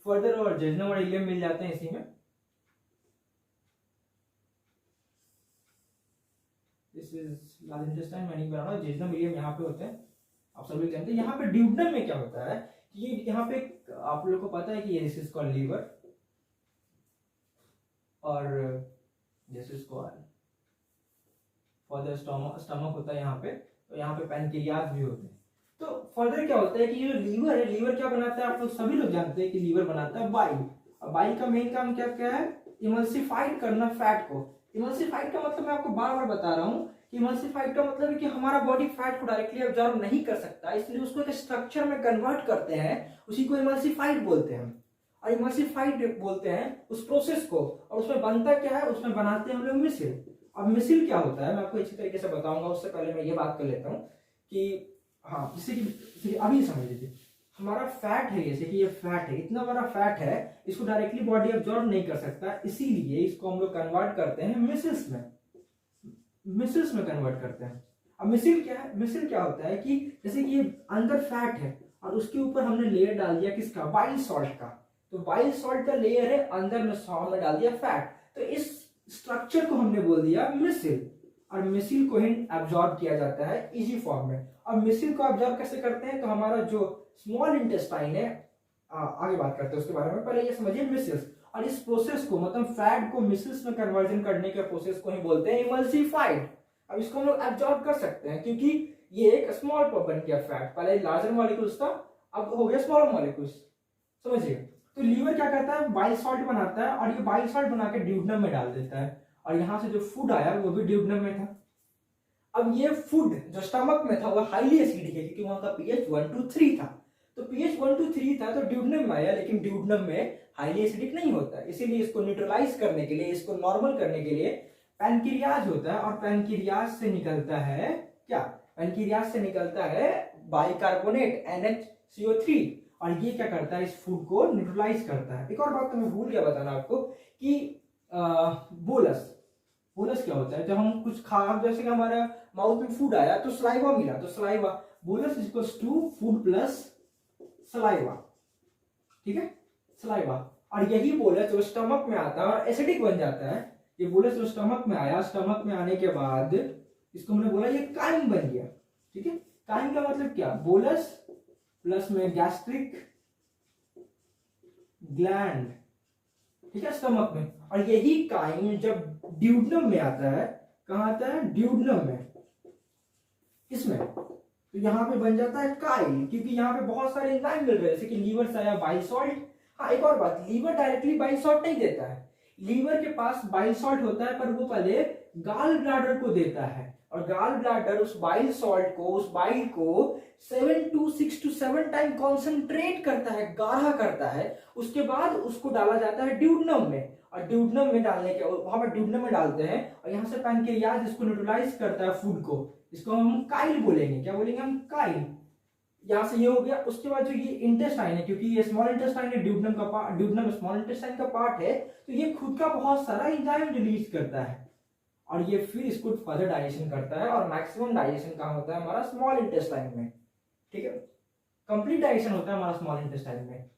फर्दर और जेजनम और इलियम मिल जाते हैं इसी में। दिस इज लार्ज इंटेस्टाइन, मैं नहीं बना रहा, जेजनम इलियम यहाँ पे होते हैं, आप सभी जानते हैं। यहाँ पे ड्यूडेनम में क्या होता है, ये यहाँ पे आप लोगों को पता है कि ये दिस इज कॉल्ड लीवर, और this is called further stomach होता है यहाँ पे, तो यहाँ पे पैनक्रियाज भी होते हैं। तो फर्दर क्या होता है कि ये जो लीवर है, लीवर क्या बनाता है, आप लोग सभी लोग जानते हैं कि लीवर बनाता है बाइल। और बाइल का मेन काम क्या क्या है, इमल्सिफाइड करना फैट को। इमल्सिफाइड का मतलब मैं आपको बार बार बता रहा हूँ कि इमल्सिफाइड का मतलब है कि हमारा बॉडी फैट को डायरेक्टली अब्जॉर्ब नहीं कर सकता, इसलिए उसको एक स्ट्रक्चर में कन्वर्ट करते हैं, उसी को इमल्सिफाइड बोलते हैं। और इमल्सिफाइड बोलते हैं उस प्रोसेस को, और उसमें बनता क्या है, उसमें बनाते हैं हम लोग मिसिल। अब मिसिल क्या होता है मैं आपको अच्छी तरीके से बताऊंगा, उससे पहले मैं ये बात कर लेता हूँ कि हाँ, जैसे कि अभी समझ लीजिए हमारा फैट है, जैसे कि ये फैट है, इतना बड़ा फैट है, इसको डायरेक्टली बॉडी अब्जॉर्ब नहीं कर सकता, इसीलिए इसको हम लोग कन्वर्ट करते हैं मिसिल्स में, मिसिल्स में कन्वर्ट करते हैं। अब मिसिल क्या है, मिसिल क्या होता है कि जैसे कि ये अंदर फैट है और उसके ऊपर हमने लेयर डाल दिया किसका, बाइल सॉल्ट का, तो बाइल सॉल्ट का लेयर है, अंदर में सॉल्ट में डाल दिया फैट, तो इस स्ट्रक्चर को हमने बोल दिया मिसिल। और मिसिल को ही एब्जॉर्ब किया जाता है इजी फॉर्म में। अब मिसिल को एब्जॉर्ब कैसे करते हैं, तो हमारा जो स्मॉल इंटेस्टाइन है, आगे बात करते हैं उसके बारे में, पहले ये समझिए मिसिल्स। और इस प्रोसेस को, मतलब फैट को मिसिल्स में कन्वर्जन करने के प्रोसेस को ही बोलते हैं इमल्सिफाइड। अब इसको हम लोग एब्जॉर्ब कर सकते हैं, क्योंकि ये एक स्मॉल बन गया फैट, पहले लार्जर मॉलिक्यूल्स था, अब हो गया स्मॉलर मॉलिक्यूल्स, समझिए। तो लीवर क्या करता है, बाइल सॉल्ट बनाता है, और ये बाइल सॉल्ट बना के ड्यूडेनम में डाल देता है, और यहाँ से जो फूड आया वो भी ड्यूडेनम में था। अब ये फूड जो स्टमक में था वो हाईली एसिडिक है क्योंकि वहां का पीएच 1 to 3 था, तो पीएच 1 to 3 था तो ड्यूडेनम में आया, लेकिन ड्यूडेनम में हाईली एसिडिक नहीं होता, इसीलिए इसको न्यूट्रलाइज करने के लिए, इसको नॉर्मल करने के लिए पैनक्रियाज होता है, और पैनक्रियाज से निकलता है क्या, पैनक्रियाज से निकलता है बाइकार्बोनेट NHCO3, और ये क्या करता है, इस फूड को न्यूट्रलाइज करता है। एक और बात तो मैं भूल गया बताना आपको कि बोलस, बोलस क्या होता है, जब हम कुछ खा, जैसे कि हमारा माउथ में फूड आया तो सलाइवा मिला, तो saliva, bolus equals to food plus saliva, ठीक है, सलाइवा। और यही बोलस जो स्टमक में आता है और एसिडिक बन जाता है, ये बोलस जो स्टमक में आया, स्टमक में आने के बाद इसको हमने बोला ये काइम बन गया, ठीक है। काइम का मतलब क्या, बोलस प्लस में गैस्ट्रिक ग्लैंड, ठीक है, स्टमक में, और यही काइम जब ड्यूडेनम में आता है, कहां आता है, ड्यूडेनम में, इसमें, तो यहाँ पे बन जाता है काइल, क्योंकि यहाँ पे बहुत सारे एंजाइम मिल रहे हैं, जैसे कि लीवर से आया बाइल सॉल्ट। हाँ, एक और बात, लीवर डायरेक्टली बाइल सॉल्ट नहीं देता है, लीवर के पास बाइल सॉल्ट होता है, पर वो पहले गाल ब्लैडर को देता है, और गाल ब्लैडर उस बाइल सॉल्ट को, उस बाइल को 6 to 7 टाइम कॉन्सेंट्रेट करता है, गाढ़ा करता है, उसके बाद उसको डाला जाता है ड्यूडेनम में, और ड्यूडेनम में डालने के, वहां पर ड्यूडेनम में डालते हैं, और यहाँ से पैनक्रियाज इसको न्यूट्रलाइज करता है फूड को, इसको हम काइल बोलेंगे, क्या बोलेंगे हम, काइल। यहाँ से ये हो गया। उसके बाद जो ये इंटेस्टाइन है, क्योंकि ये स्मॉल इंटेस्टाइन है, ड्यूडेनम का पार्ट, ड्यूडेनम स्मॉल इंटेस्टाइन का पार्ट है, तो ये खुद का बहुत सारा एंजाइम रिलीज करता है, और ये फिर इसको फर्दर डाइजेशन करता है, और मैक्सिमम डाइजेशन कहाँ होता है, हमारा स्मॉल इंटेस्टाइन में, ठीक है, कंप्लीट डाइजेशन होता है हमारा स्मॉल इंटेस्टाइन में,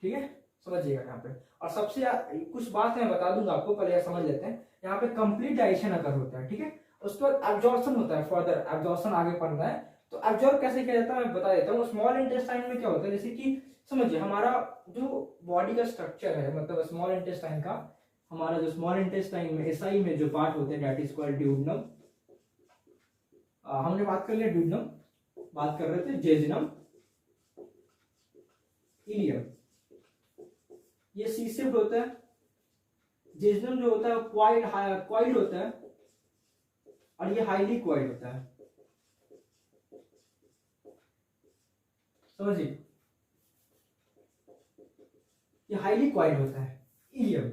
ठीक है, समझिएगा यहाँ पे। और सबसे कुछ बात मैं बता दूंगा आपको, पहले समझ लेते हैं। यहाँ पे कंप्लीट डाइजेशन अगर होता है, ठीक है, उसके बाद एब्जॉर्प्शन होता है, फर्दर एब्जॉर्प्शन आगे पढ़ना है, तो एब्जॉर्ब कैसे किया जाता है मैं बता देता हूँ। स्मॉल इंटेस्टाइन में क्या होता है, जैसे कि समझिए हमारा जो बॉडी का स्ट्रक्चर है, मतलब स्मॉल इंटेस्टाइन का, हमारा जो स्मॉल इंटेस्टाइन में एसआई में जो पार्ट होते हैं, दैट इज कॉल्ड ड्यूडेनम, हमने बात कर लिया ड्यूडेनम, बात कर रहे थे जेजुनम, इलियम, ये सी शिफ्ट होता है, जेजुनम जो होता है क्वाइल्ड होता है, और ये हाईली क्वाइल्ड होता है, समझिए, ये हाईली क्वाइल्ड होता है इलियम।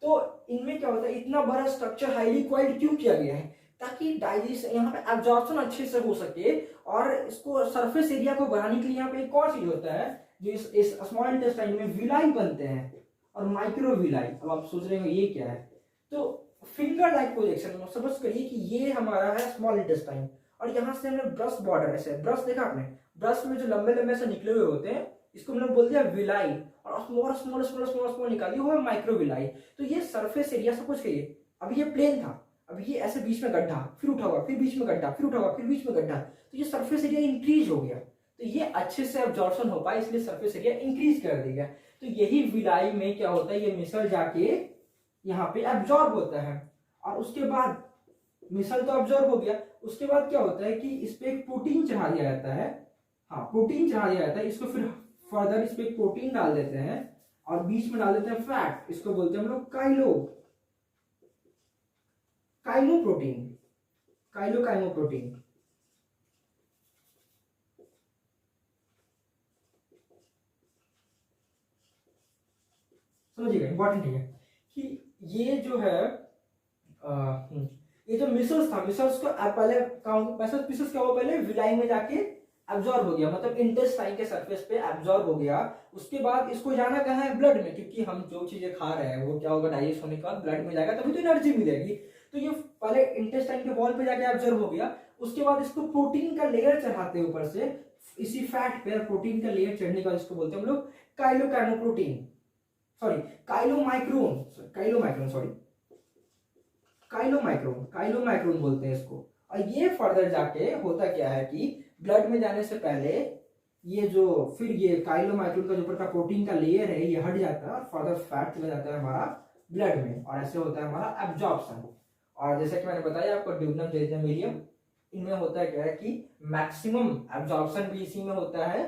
तो इनमें क्या होता है, इतना बड़ा स्ट्रक्चर हाईली क्वाइल्ड क्यों किया गया है, ताकि डाइजेशन, यहाँ पे एब्जॉर्प्शन अच्छे से हो सके, और इसको सरफेस एरिया को बढ़ाने के लिए यहाँ पे एक और चीज होता है, जो इस स्मॉल इंटेस्टाइन में विलाई बनते हैं, और माइक्रो विलाई। अब आप सोच रहे हो ये क्या है, तो फिंगर लाइक प्रोजेक्शन, समझ करिए कि ये हमारा है स्मॉल इंटेस्टाइन, और यहाँ से हमने ब्रश बॉर्डर, ऐसे ब्रश देखा आपने, ब्रश में जो लंबे लंबे से निकले हुए होते हैं, इसको हमने बोल दिया विलाई, और small small small small small निकाली हुआ माइक्रो विलाई। तो ये सरफेस एरिया, सब कुछ कहिए, अब ये प्लेन था, अब ये ऐसे बीच में गड्ढा, फिर उठा हुआ, फिर बीच में गड्ढा, फिर उठा हुआ, फिर बीच में गड्ढा, तो ये सरफेस एरिया इंक्रीज हो गया, तो ये अच्छे से एब्जॉर्प्शन हो पाए, इसलिए सरफेस एरिया इंक्रीज कर दिया। तो यही विलाई में क्या होता है, ये मिसल जाके यहाँ पे एब्जॉर्ब होता है, और उसके बाद मिसल तो एब्जॉर्ब हो गया, उसके बाद क्या होता है कि इस पे एक प्रोटीन चढ़ा दिया जाता है, हाँ प्रोटीन चढ़ा दिया जाता है, इसको फिर फर्दर इस पे एक प्रोटीन डाल देते हैं, और बीच में डाल देते हैं फैट, इसको बोलते हैं हम लोग काइमोप्रोटीन, काइमोप्रोटीन। समझिएगा, इंपॉर्टेंट है कि ये जो है ये जो मिसल्स था, मिसल्स को पहले मिसल्स क्या हुआ, पहले विलाई में जाके एब्जॉर्ब हो गया, मतलब इंटेस्टाइन के सरफेस पे एब्जॉर्ब हो गया, उसके बाद इसको जाना कहाँ है, ब्लड में, क्योंकि हम जो चीजें खा रहे हैं वो क्या होगा, डाइजेस्ट होने के बाद ब्लड में जाएगा, तभी तो एनर्जी मिलेगी। तो ये पहले इंटेस्टाइन के वॉल पे जाके एब्जॉर्ब हो गया, उसके बाद इसको प्रोटीन का लेयर चढ़ाते हैं ऊपर से, इसी फैट पे प्रोटीन का लेयर चढ़ने के बाद इसको बोलते हैं हम लोग काइलोकाइमोप्रोटीन, सॉरी काइलोमाइक्रोन बोलते हैं इसको। और ये फर्दर जाके होता क्या है कि ब्लड में जाने से पहले ये जो फिर ये काइलोमाइक्रोन का जो ऊपर का प्रोटीन का लेयर है ये हट जाता है, और फर्दर फैट चला जाता है हमारा ब्लड में, और ऐसे होता है हमारा एब्जॉर्प्शन। और जैसे कि मैंने बताया आपको ड्यूडेनम, जेजुनम, इलियम, इनमें होता है क्या है कि मैक्सिमम एब्जॉर्प्शन भी इसी में होता है,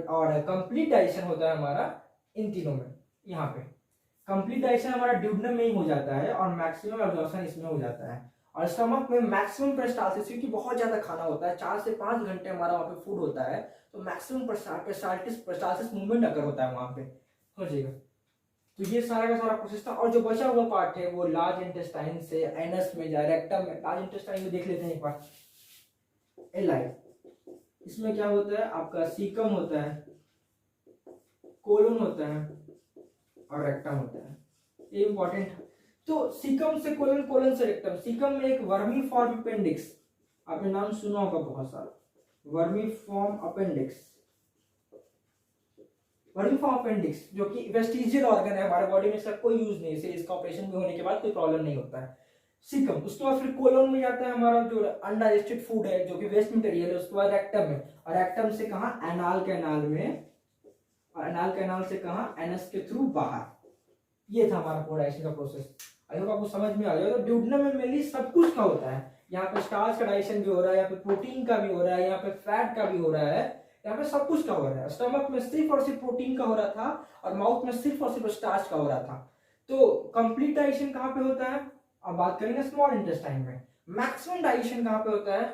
और कंप्लीट डाइजेशन होता है हमारा इन तीनों में। यहाँ पे कंप्लीट डाइजेशन हमारा ड्यूडेनम में ही हो जाता है और मैक्सिमम एब्जॉर्प्शन इसमें हो जाता है। और स्टमक में मैक्सिमम पेरिस्टाल्सिस, क्योंकि बहुत ज्यादा खाना होता है, 4 से 5 घंटे हमारा वहाँ पे फूड होता है, तो मैक्सिमम पेरिस्टाल्सिस मूवमेंट अगर होता है वहाँ पे, समझिएगा। तो ये सारा का सारा प्रोसेस था। और जो बचा हुआ पार्ट है वो लार्ज इंटेस्टाइन से एनस में जाए, रेक्टम में। लार्ज इंटेस्टाइन में देख लेते हैं एक बार, एलाइ। इसमें क्या होता है आपका, सीकम होता है, कोलन होता है और रेक्टम होता है। ये इंपॉर्टेंट है। तो सीकम से कोलन, कोलन से रेक्टम। सीकम में एक वर्मीफॉर्म अपेंडिक्स, आपने नाम सुना होगा बहुत सारा, वर्मीफॉर्म अपेंडिक्स। वर्मीफॉर्म अपेंडिक्स जो कि वेस्टिजियल ऑर्गन है हमारे बॉडी में, इसका कोई यूज नहीं है, इसका ऑपरेशन भी होने के बाद कोई प्रॉब्लम नहीं होता है। सीकम, उसके बाद फिर कोलन में जाता है हमारा जो अनडाइजेस्टेड फूड है, जो कि वेस्ट मटेरियल है, उसके बाद रेक्टम में, और रेक्टम से कहा, एनाल कैनाल में, और एनाल कैनाल से कहा, एनस के थ्रू बाहर। ये था हमारा पूरा डाइजेशन का प्रोसेस। आई होप आपको समझ में आ गया। तो ड्यूडेनम में मेनली सब कुछ का होता है, यहाँ पे स्टार्च का डाइजेशन भी हो रहा है, यहाँ पे प्रोटीन का भी हो रहा है, यहाँ पे फैट का भी हो रहा है, यहाँ पे सब कुछ का हो रहा है। स्टमक में सिर्फ और सिर्फ प्रोटीन का हो रहा था और माउथ में सिर्फ और सिर्फ स्टार्च का हो रहा था। तो कंप्लीट डाइजेशन कहाँ पे होता है, अब बात करेंगे स्मॉल इंटेस्टाइन में। मैक्सिमम डाइजेशन कहाँ पे होता है,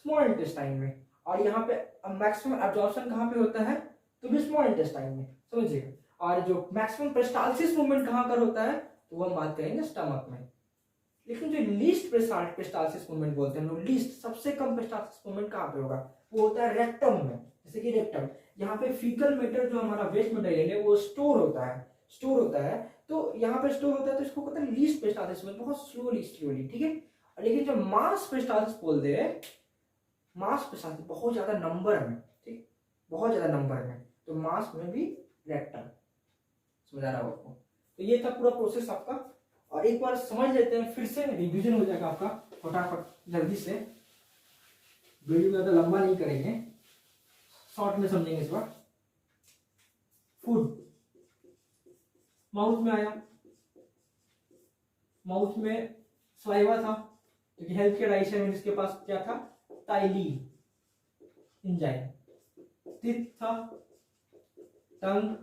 स्मॉल इंटेस्टाइन में। और यहाँ पे मैक्सिमम एब्जॉर्प्शन कहाँ पे होता है, तो भी स्मॉल इंटेस्टाइन में, समझिएगा। और जो मैक्सिमम पेरिस्टाल्सिस मूवमेंट कहाँ कर होता है, तो वो हम बात करेंगे स्टमक में। लेकिन जो लीस्ट पेरिस्टाल्सिस मूवमेंट बोलते हैं लोग, लीस्ट, सबसे कम पेरिस्टाल्सिस मूवमेंट कहाँ पे होगा, वो होता है रेक्टम में। जैसे कि रेक्टम, यहाँ पे फीकल मैटर जो हमारा वेस्ट मटेरियल है वो स्टोर होता है, तो यहाँ पे स्टोर होता है, तो इसको कहते हैं लीस्ट पेरिस्टाल्सिस मूवमेंट, बहुत स्लोली, ठीक है। लेकिन जो मास पेरिस्टाल्सिस बोलते हैं, मास पेरिस्टाल्सिस बहुत ज्यादा नंबर में, ठीक, बहुत ज्यादा नंबर में, तो मास में भी रेक्टम। समझ आ रहा है आपको। तो ये था पूरा प्रोसेस आपका। और एक बार समझ लेते हैं, फिर से रिवीजन हो जाएगा आपका फटाफट जल्दी से। वीडियो ज्यादा लंबा नहीं करेंगे, शॉर्ट में समझेंगे इस बार। फूड माउथ में आया, माउथ में सलाइवा था, क्योंकि हेल्थ केयर डाइजेशन में इसके पास क्या था, टाइली एंजाइम। टीथ था, टंग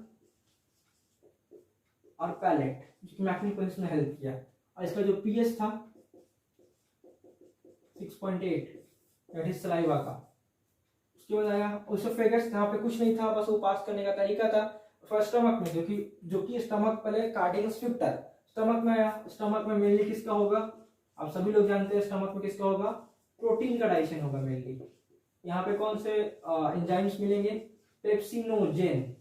और पैलेट, जो मैक्निक पोजिशन में हेल्प किया। और इसका जो पीएच था 6.8, दैट इज सलाइवा का। उसके बाद आया ओसोफेगस, जहाँ पे कुछ नहीं था, बस वो पास करने का तरीका था। फर्स्ट स्टमक में, जो कि स्टमक पहले कार्डियक स्फिंक्टर, स्टमक में आया। स्टमक में मेनली किसका होगा, आप सभी लोग जानते हैं, स्टमक में किसका होगा, प्रोटीन का डाइजेशन होगा मेनली। यहाँ पे कौन से एंजाइम्स मिलेंगे, पेप्सिनोजेन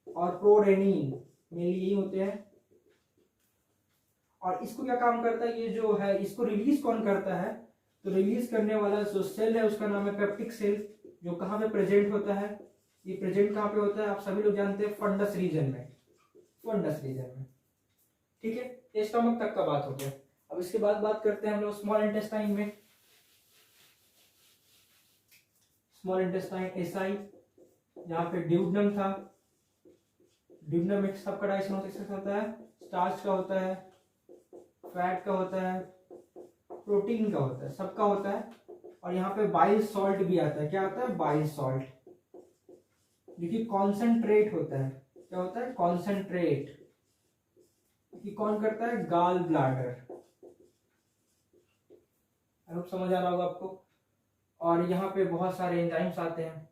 और प्रोरेनिन, मेनली यही होते हैं। और इसको क्या काम करता है, ये जो है इसको रिलीज कौन करता है, तो रिलीज करने वाला जो सेल है उसका नाम है पेप्टिक सेल, जो कहाँ पे प्रेजेंट होता है, ये प्रेजेंट कहाँ पे होता है, आप सभी लोग जानते हैं, फंडस रीजन में, ठीक है। ये स्टमक तक का बात हो गया। अब इसके बाद बात करते हैं हम लोग स्मॉल इंटेस्टाइन में। स्मॉल इंटेस्टाइन एसाई, यहाँ पे ड्यूडेनम था, ड्यूडेनम में सबका डाइजेशन होता है, स्टार्च का होता है, फैट का होता है, प्रोटीन का होता है, सबका होता है। और यहाँ पे बाइल सॉल्ट भी आता है, क्या आता है, बाइल सॉल्ट, जो कि कॉन्सेंट्रेट होता है। क्या होता है, कॉन्सेंट्रेट, कि कौन करता है, गाल ब्लैडर। आई होप समझ आ रहा होगा आपको। और यहाँ पे बहुत सारे एंजाइम्स आते हैं,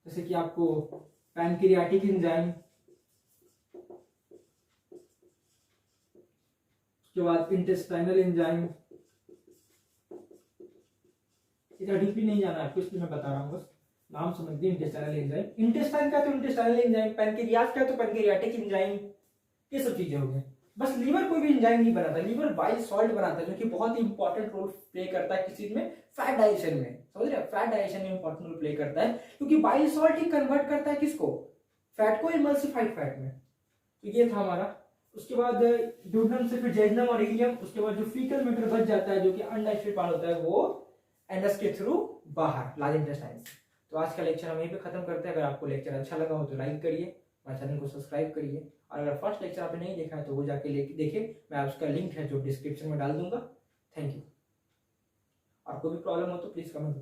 जैसे कि आपको पैनक्रियाटिक एंजाइम, उसके बाद इंटेस्टाइनल एंजाइम। इतना डीपली नहीं जाना है, कुछ भी मैं बता रहा हूँ, बस नाम समझ दिए। इंटेस्टाइनल एंजाइम, इंटेस्टाइन का तो इंटेस्टाइनल एंजाइम, पैनक्रियास का तो पैनक्रियाटिक एंजाइम, ये सब चीजें हो गई। बस लीवर कोई भी एंजाइम नहीं बनाता, लीवर बाइल सॉल्ट बनाता है, जो कि बहुत ही इंपॉर्टेंट रोल प्ले करता है किस चीज में, फैट डाइजेशन में। समझ रहे हैं, फैट डाइजेशन में इंपॉर्टेंट रोल प्ले करता है, क्योंकि बाइल सॉल्ट ही कन्वर्ट करता है किसको, फैट को, इमल्सिफाइड फैट में। तो ये था हमारा। उसके बाद ड्यूडेनम से फिर जेजुनम और इलियम, उसके बाद जो फीकल मैटर बच जाता है, जो कि अनडाइजेस्टेड पार्ट होता है, वो एनस के थ्रू बाहर, लार्ज इंटेस्टाइन से। तो आज का लेक्चर हम यहीं पे खत्म करते हैं। अगर आपको लेक्चर अच्छा लगा हो तो लाइक करिए, हमारे चैनल को सब्सक्राइब करिए, और अगर फर्स्ट लेक्चर आपने नहीं देखा है तो वो जाके देखिए, मैं उसका लिंक है जो डिस्क्रिप्शन में डाल दूंगा। Thank you. आपको भी प्रॉब्लम हो तो प्लीज कमेंट